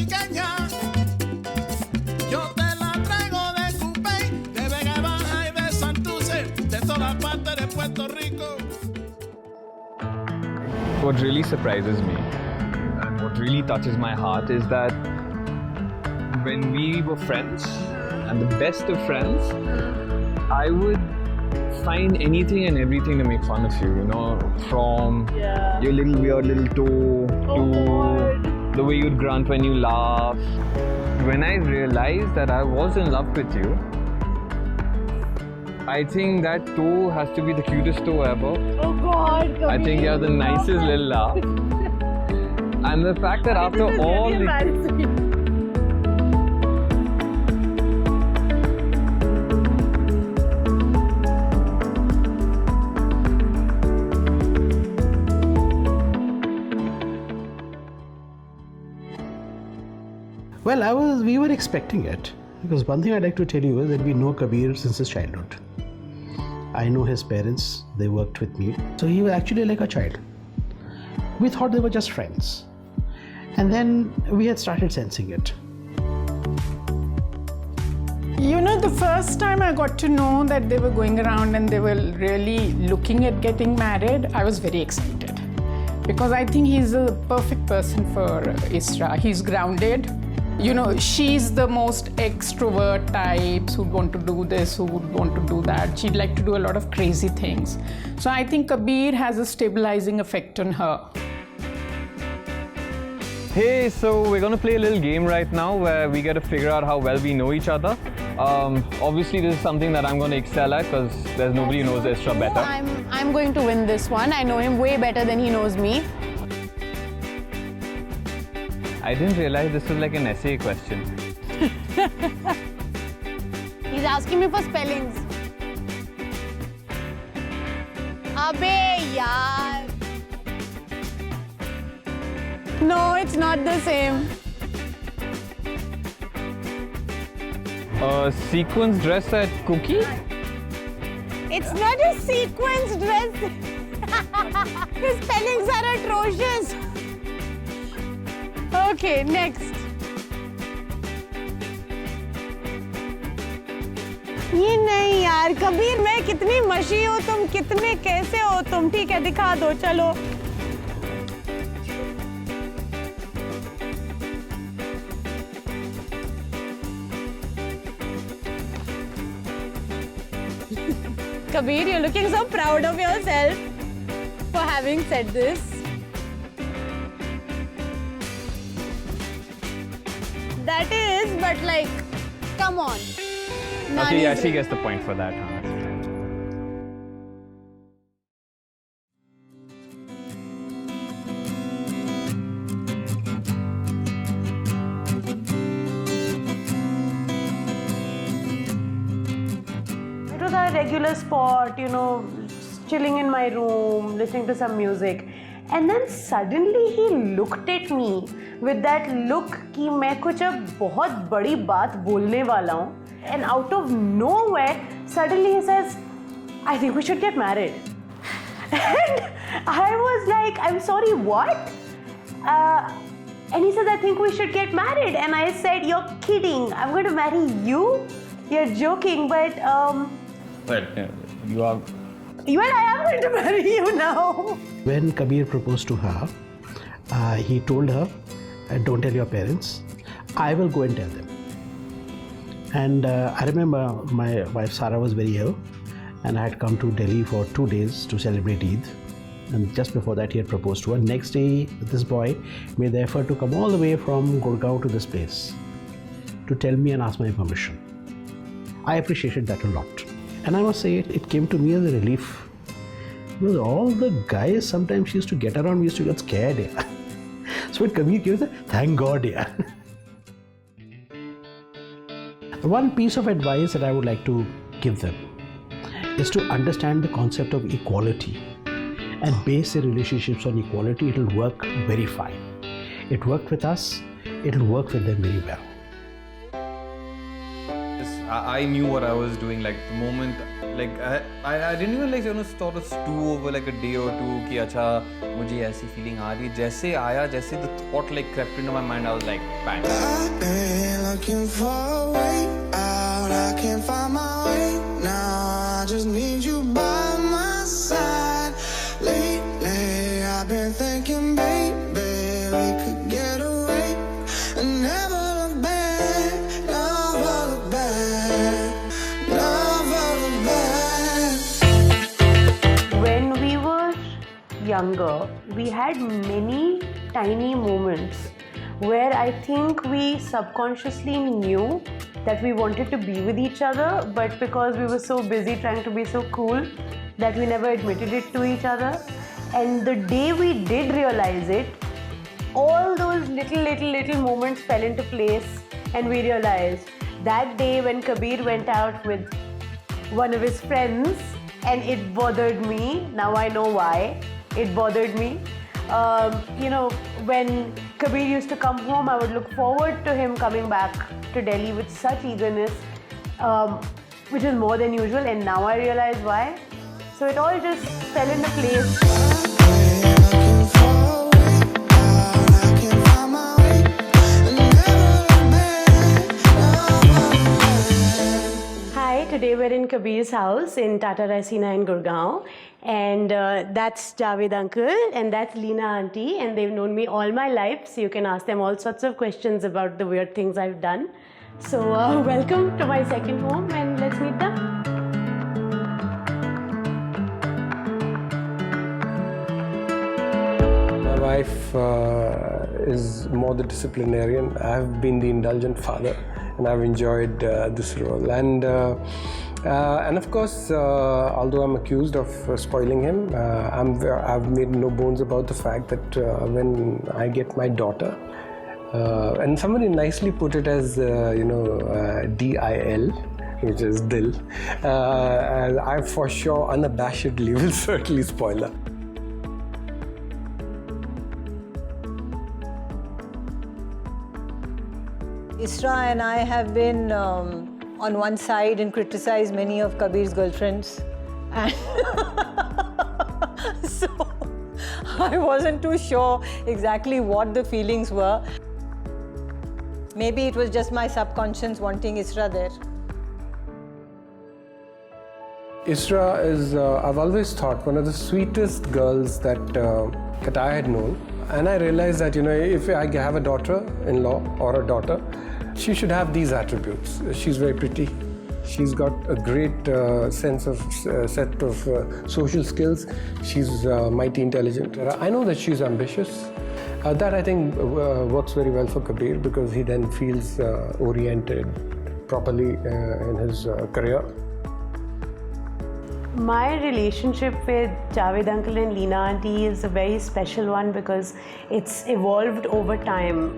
puertorriqueña. Yo te la traigo de Cupey, de Vega Baja y de Santurce, de todas partes de Puerto Rico. What really surprises me and what really touches my heart is that when we were friends and the best of friends, I would find anything and everything to make fun of you, you know, from your little weird little toe to the way you'd grunt when you laugh. When I realized that I was in love with you, I think that toe has to be the cutest toe ever. Oh God, Kabir. I think you have the nicest little laugh. And the fact that after all the... Well, we were expecting it. Because one thing I'd like to tell you is that we know Kabir since his childhood. I know his parents, they worked with me. So he was actually like a child. We thought they were just friends. And then we had started sensing it. You know, the first time I got to know that they were going around and they were really looking at getting married, I was very excited. Because I think he's the perfect person for Isra. He's grounded. You know, she's the most extrovert types who'd want to do this, who would want to do that. She'd like to do a lot of crazy things. So I think Kabir has a stabilizing effect on her. Hey, so we're going to play a little game right now where we get to figure out how well we know each other. Obviously, this is something that I'm going to excel at because there's nobody who knows Isra better. I'm going to win this one. I know him way better than he knows me. I didn't realize this was like an essay question. He's asking me for spellings. Abey yaar. No, it's not the same. Sequence dress at Cookie? It's not a sequence dress. His spellings are atrocious. Okay, next. ये नहीं यार, कबीर मैं कितनी मशी हो तुम, कितने कैसे हो तुम, ठीक है दिखा दो चलो. Kabir, you're looking so proud of yourself for having said this. That is, but like, come on. Okay, yeah, she gets the point for that. Huh? It was a regular spot, you know, chilling in my room, listening to some music. And then suddenly he looked at me with that look कि मैं कुछ अब बहुत बड़ी बात बोलने वाला हूँ. And out of nowhere, suddenly he says, I think we should get married. And I was like, I'm sorry, what? And he says, I think we should get married. And I said, you're kidding. I'm going to marry you? You're joking, but... Well, you are... Well, I am going to marry you now. When Kabir proposed to her, he told her, don't tell your parents. I will go and tell them. And I remember my wife Sarah was very ill and I had come to Delhi for 2 days to celebrate Eid. And just before that, he had proposed to her. Next day, this boy made the effort to come all the way from Gurgaon to this place to tell me and ask my permission. I appreciated that a lot. And I must say, it came to me as a relief. Because all the guys sometimes used to get around, we used to get scared. Yeah. So when Kabir came, thank God. Yeah. One piece of advice that I would like to give them is to understand the concept of equality and base their relationships on equality. It will work very fine. It worked with us, it will work with them very well. I knew what I was doing. Like the moment Like I didn't even like sort of stew over like a day or two कि अच्छा मुझे ऐसी feeling आ रही है. जैसे आया, जैसे the thought like crept into my mind, I was like bang. I've been looking for a way out. I can't find my way now. I just need you by my side. Lately I've been thinking, baby, we could get away and never look back. Never look back. Never look back. When we were younger, we had many tiny moments where I think we subconsciously knew that we wanted to be with each other, but because we were so busy trying to be so cool that we never admitted it to each other. And the day we did realize it, all those little moments fell into place, and we realized that day when Kabir went out with one of his friends, and it bothered me. Now I know why it bothered me. When Kabir used to come home, I would look forward to him coming back to Delhi with such eagerness, which is more than usual, and now I realize why. So it all just fell into place. Looking for a way out. I can't find my way and never look back. Never look back. Hi, today we're in Kabir's house in Tata Raisina in Gurgaon, and that's Javed uncle and that's Leena auntie, and they've known me all my life, so you can ask them all sorts of questions about the weird things I've done. So welcome to my second home, and let's meet them. My wife is more the disciplinarian. I've been the indulgent father, and I've enjoyed this role. And of course, although I'm accused of spoiling him, I've made no bones about the fact that when I get my daughter, and somebody nicely put it as DIL, which is Dil, I for sure unabashedly will certainly spoil her. Isra and I have been on one side and criticized many of Kabir's girlfriends. And so I wasn't too sure exactly what the feelings were. Maybe it was just my subconscious wanting Isra there. Isra is, I've always thought, one of the sweetest girls that I had known. And I realized that, if I have a daughter-in-law or a daughter, she should have these attributes. She's very pretty. She's got a great set of social skills. She's mighty intelligent. I know that she's ambitious. That I think works very well for Kabir, because he then feels oriented properly in his career. My relationship with Javed uncle and Leena auntie is a very special one because it's evolved over time.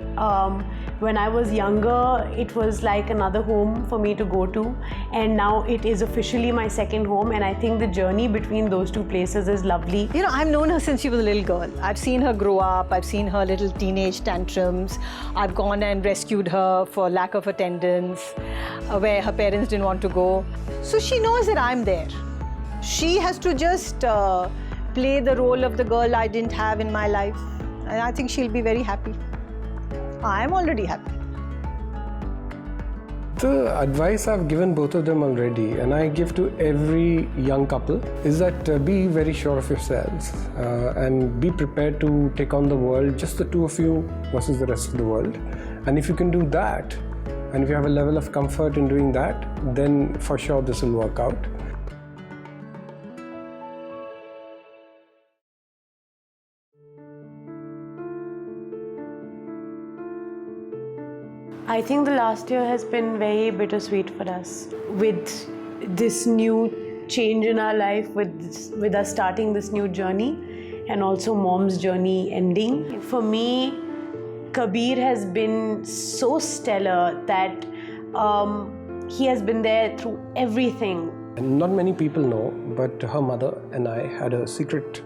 When I was younger, it was like another home for me to go to, and now it is officially my second home, and I think the journey between those two places is lovely. I've known her since she was a little girl. I've seen her grow up. I've seen her little teenage tantrums. I've gone and rescued her for lack of attendance, where her parents didn't want to go. So she knows that I'm there. She has to just play the role of the girl I didn't have in my life. And I think she'll be very happy. I'm already happy. The advice I've given both of them already, and I give to every young couple, is that be very sure of yourselves and be prepared to take on the world, just the two of you versus the rest of the world. And if you can do that, and if you have a level of comfort in doing that, then for sure this will work out. I think the last year has been very bittersweet for us. With this new change in our life, with us starting this new journey, and also Mom's journey ending. For me, Kabir has been so stellar that he has been there through everything. And not many people know, but her mother and I had a secret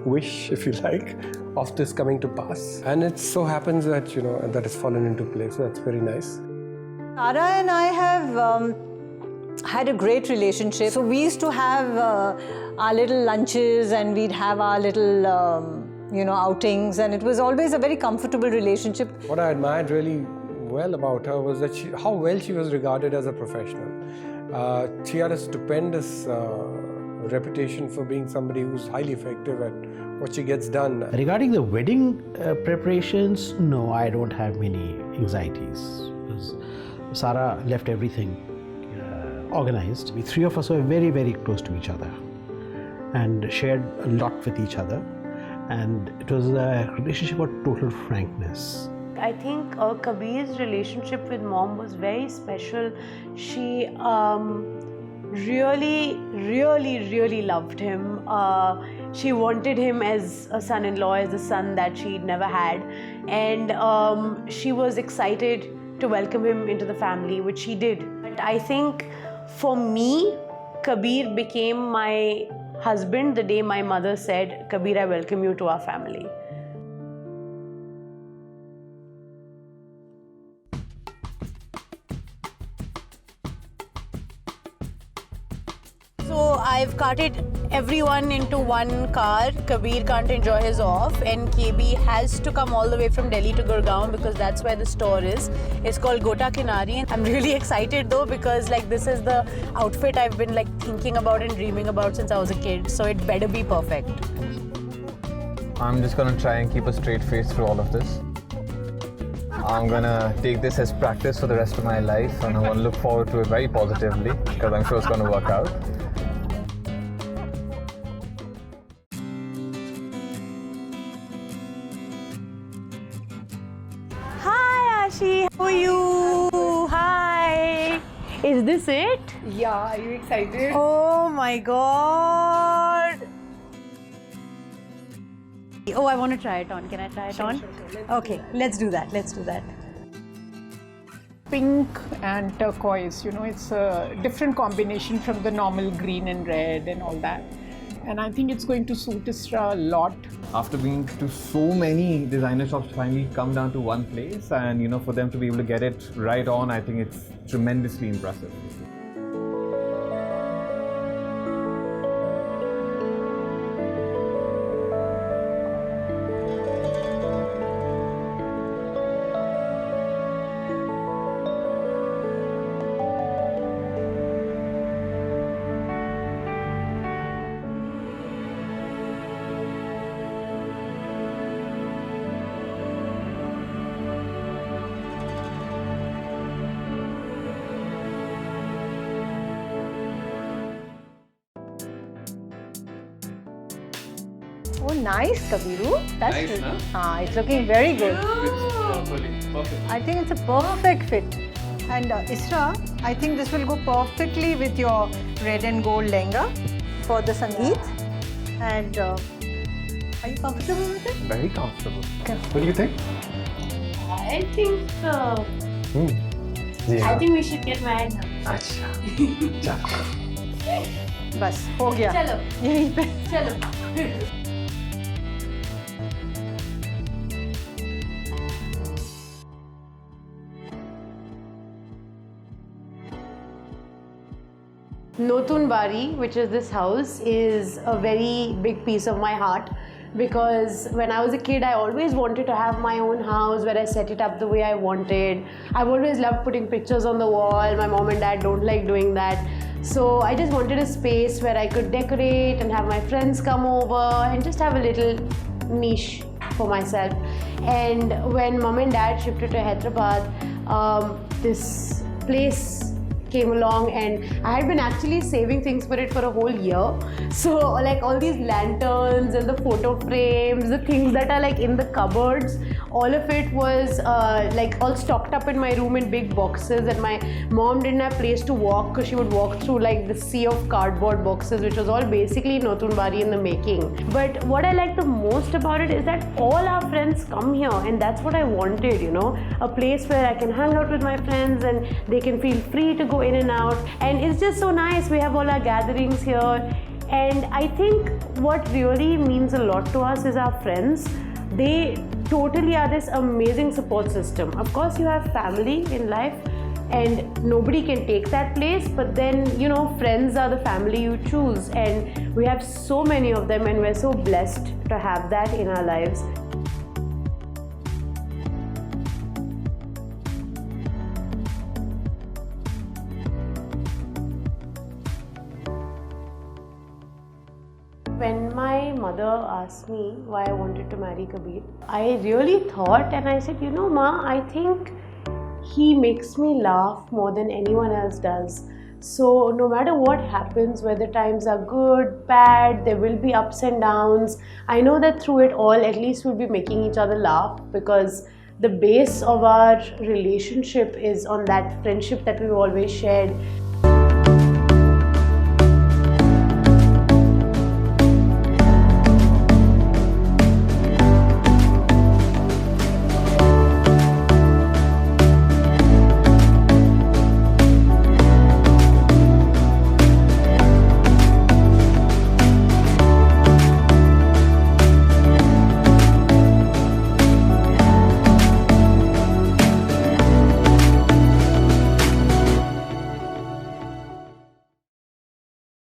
wish, if you like, of this coming to pass. And it so happens that, that has fallen into place. So that's very nice. Tara and I have had a great relationship. So we used to have our little lunches and we'd have our little, outings, and it was always a very comfortable relationship. What I admired really well about her was that how well she was regarded as a professional. She had a stupendous reputation for being somebody who's highly effective at what she gets done. Regarding the wedding preparations, no, I don't have many anxieties. Because Sarah left everything organized. We three of us were very, very close to each other and shared a lot with each other. And it was a relationship of total frankness. I think Kabir's relationship with mom was very special. She really loved him. She wanted him as a son-in-law, as a son that she'd never had. And she was excited to welcome him into the family, which she did. But I think for me, Kabir became my husband the day my mother said, "Kabir, I welcome you to our family." So I've carted everyone into one car. Kabir can't enjoy his off, and KB has to come all the way from Delhi to Gurgaon because that's where the store is. It's called Gota Kinari, and I'm really excited though because this is the outfit I've been thinking about and dreaming about since I was a kid. So it better be perfect. I'm just gonna try and keep a straight face through all of this. I'm gonna take this as practice for the rest of my life, and I'm gonna look forward to it very positively because I'm sure it's gonna work out. How are you? Hi. Is this it? Yeah, are you excited? Oh my god. Oh, I want to try it on. Can I try it on? Sure. Okay, let's do that. Pink and turquoise, it's a different combination from the normal green and red and all that. And I think it's going to suit Isra a lot. After being to so many designer shops, finally come down to one place, and for them to be able to get it right on, I think it's tremendously impressive. Oh, nice, Kabiru. That's Nice, really, huh? it's looking very good. Perfect. I think it's a perfect fit. And Isra, I think this will go perfectly with your red and gold lehenga for the Sangeet. And are you comfortable with it? Very comfortable. Okay. What do you think? I think I think we should get married now. Acha. बस हो गया चलो यहीं पे चलो Notun Bari, which is this house, is a very big piece of my heart because when I was a kid, I always wanted to have my own house where I set it up the way I wanted. I've always loved putting pictures on the wall. My mom and dad don't like doing that. So I just wanted a space where I could decorate and have my friends come over and just have a little niche for myself. And when mom and dad shifted to Hyderabad, this place came along and I had been actually saving things for it for a whole year. So all these lanterns and the photo frames, the things that are in the cupboards, all of it was all stocked up in my room in big boxes, and my mom didn't have place to walk because she would walk through the sea of cardboard boxes, which was all basically Notun Bari in the making. But what I like the most about it is that all our friends come here, and that's what I wanted, a place where I can hang out with my friends and they can feel free to go in and out, and it's just so nice. We have all our gatherings here, and I think what really means a lot to us is our friends. They totally are this amazing support system. Of course, you have family in life, and nobody can take that place. But then, you know, friends are the family you choose, and we have so many of them, and we're so blessed to have that in our lives. When my mother asked me why I wanted to marry Kabir, I really thought, and I said, you know, Ma, I think he makes me laugh more than anyone else does. So no matter what happens, whether times are good, bad, there will be ups and downs. I know that through it all, at least we'll be making each other laugh, because the base of our relationship is on that friendship that we've always shared.